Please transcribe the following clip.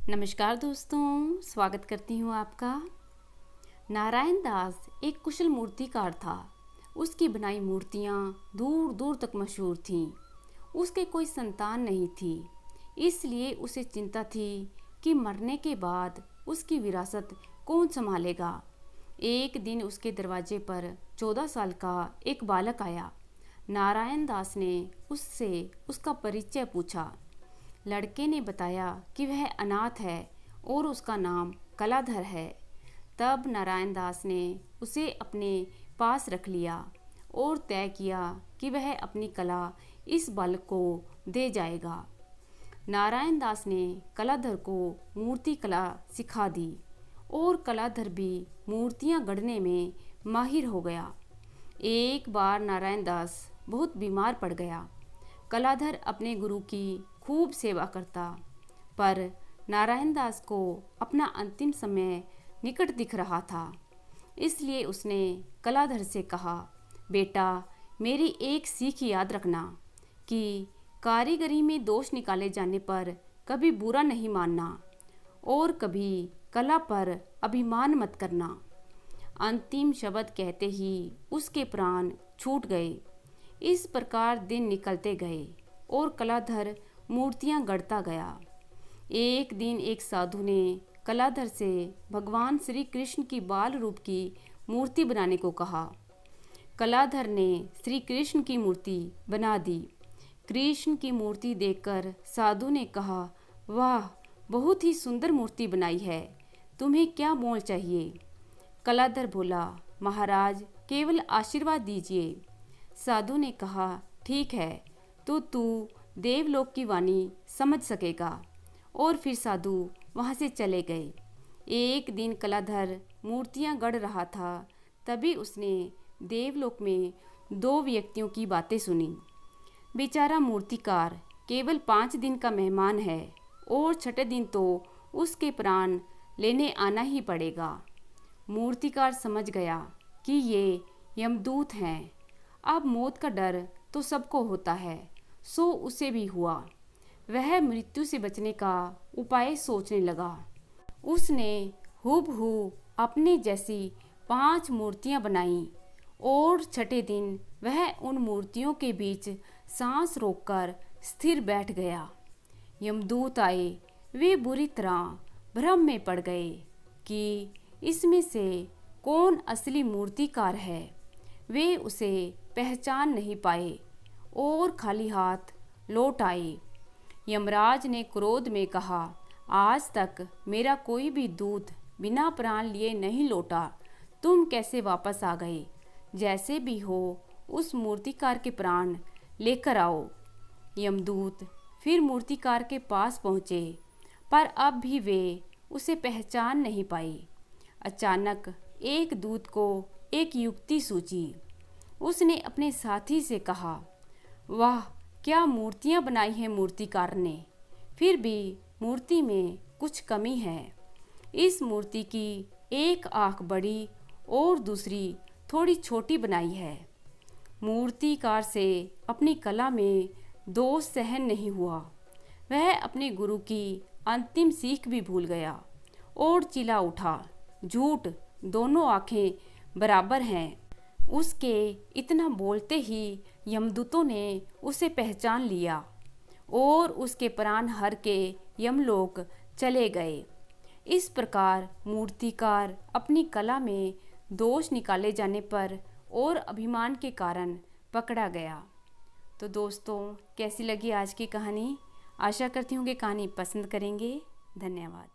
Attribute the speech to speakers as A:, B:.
A: नमस्कार दोस्तों, स्वागत करती हूँ आपका। नारायण दास एक कुशल मूर्तिकार था। उसकी बनाई मूर्तियाँ दूर दूर तक मशहूर थीं। उसके कोई संतान नहीं थी, इसलिए उसे चिंता थी कि मरने के बाद उसकी विरासत कौन संभालेगा। एक दिन उसके दरवाजे पर 14 साल का एक बालक आया। नारायण दास ने उससे उसका परिचय पूछा। लड़के ने बताया कि वह अनाथ है और उसका नाम कलाधर है। तब नारायण दास ने उसे अपने पास रख लिया और तय किया कि वह अपनी कला इस बालक को दे जाएगा। नारायण दास ने कलाधर को मूर्ति कला सिखा दी और कलाधर भी मूर्तियां गढ़ने में माहिर हो गया। एक बार नारायण दास बहुत बीमार पड़ गया। कलाधर अपने गुरु की खूब सेवा करता, पर नारायण दास को अपना अंतिम समय निकट दिख रहा था। इसलिए उसने कलाधर से कहा, बेटा, मेरी एक सीख याद रखना कि कारीगरी में दोष निकाले जाने पर कभी बुरा नहीं मानना और कभी कला पर अभिमान मत करना। अंतिम शब्द कहते ही उसके प्राण छूट गए। इस प्रकार दिन निकलते गए और कलाधर मूर्तियां गढ़ता गया। एक दिन एक साधु ने कलाधर से भगवान श्री कृष्ण की बाल रूप की मूर्ति बनाने को कहा। कलाधर ने श्री कृष्ण की मूर्ति बना दी। कृष्ण की मूर्ति देखकर साधु ने कहा, वाह, बहुत ही सुंदर मूर्ति बनाई है, तुम्हें क्या मोल चाहिए? कलाधर बोला, महाराज, केवल आशीर्वाद दीजिए। साधु ने कहा, ठीक है, तो तू देवलोक की वाणी समझ सकेगा। और फिर साधु वहाँ से चले गए। एक दिन कलाधर मूर्तियाँ गढ़ रहा था, तभी उसने देवलोक में दो व्यक्तियों की बातें सुनी। बेचारा मूर्तिकार केवल 5 दिन का मेहमान है और छठे दिन तो उसके प्राण लेने आना ही पड़ेगा। मूर्तिकार समझ गया कि ये यमदूत हैं। अब मौत का डर तो सबको होता है, सो उसे भी हुआ। वह मृत्यु से बचने का उपाय सोचने लगा। उसने हूबहू अपने जैसी 5 मूर्तियां बनाईं और छठे दिन वह उन मूर्तियों के बीच सांस रोककर स्थिर बैठ गया। यमदूत आए। वे बुरी तरह भ्रम में पड़ गए कि इसमें से कौन असली मूर्तिकार है। वे उसे पहचान नहीं पाए और खाली हाथ लौट आए। यमराज ने क्रोध में कहा, आज तक मेरा कोई भी दूत बिना प्राण लिए नहीं लौटा, तुम कैसे वापस आ गए? जैसे भी हो उस मूर्तिकार के प्राण लेकर आओ। यमदूत फिर मूर्तिकार के पास पहुँचे, पर अब भी वे उसे पहचान नहीं पाए। अचानक एक दूत को एक युक्ति सूझी। उसने अपने साथी से कहा, वाह, क्या मूर्तियां बनाई हैं मूर्तिकार ने, फिर भी मूर्ति में कुछ कमी है। इस मूर्ति की एक आंख बड़ी और दूसरी थोड़ी छोटी बनाई है। मूर्तिकार से अपनी कला में दोष सहन नहीं हुआ। वह अपने गुरु की अंतिम सीख भी भूल गया और चिल्ला उठा, झूठ, दोनों आंखें बराबर हैं। उसके इतना बोलते ही यमदूतों ने उसे पहचान लिया और उसके प्राण हर के यमलोक चले गए। इस प्रकार मूर्तिकार अपनी कला में दोष निकाले जाने पर और अभिमान के कारण पकड़ा गया। तो दोस्तों, कैसी लगी आज की कहानी? आशा करती हूँ कि कहानी पसंद करेंगे। धन्यवाद।